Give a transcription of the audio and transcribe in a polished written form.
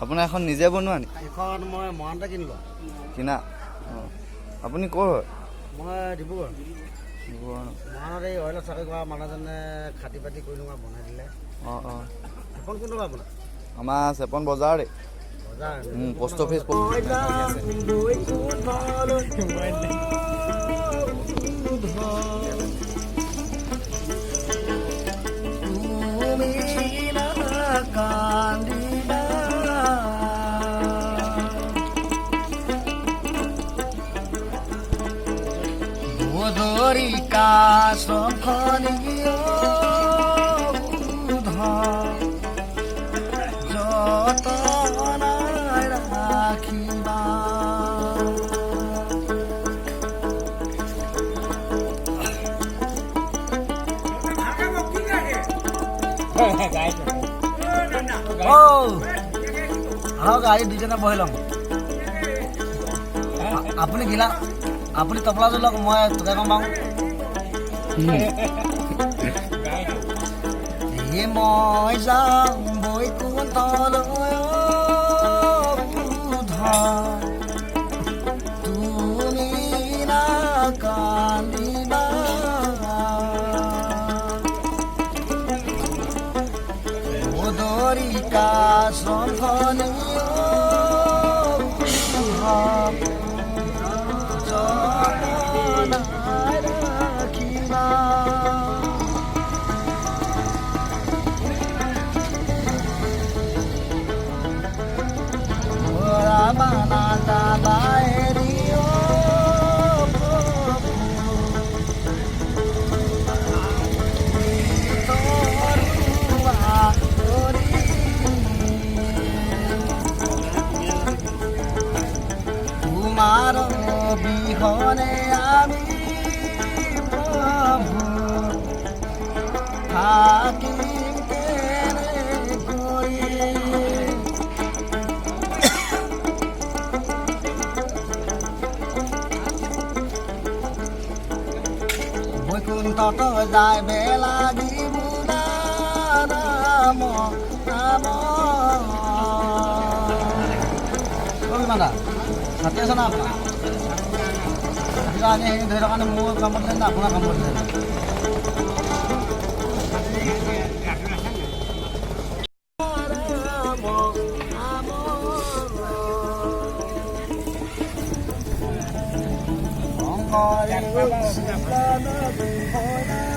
আপোনাৰ এখন নিজে বনোৱা নি? এখন মই মহানতে কিনিলোঁ। কিনা? অঁ, আপুনি ক'ৰ হয়? মই ডিব্ৰুগড়। ডিব্ৰুগড়। মহানত এই অইলত চাকৰি কৰা মানুহজনে খাতি পাতি কৰি লোৱা বনাই দিলে। অঁ অঁ। এখন কোনটো আপোনাৰ? আমাৰ চেপন বজাৰতে। বজাৰ post office. Bodorika somkhaniyo udha jotonai rakhiba গাড়ী দুজনে বহি লম। আপুনি গিলা আপুনি তবলা জলক মই তোকে গম পাওঁ। মই যাম বৈকুণ্ঠলৈ তুমি নাকান্দিবা মধুৰিকা শংখনীয় তোমাৰ বিহনে আমি প্ৰভু থাকিম কেনে কৰি বৈকুণ্ঠত যায় বেলা দিবু নাম নাম মানা ছাতি আছে না আপোনাৰ আনি ধৰি থকা কাৰণে মোৰ কামত যায় না আপোনাৰ কামত যায় Hãy subscribe cho kênh Ghiền Mì Gõ để không bỏ lỡ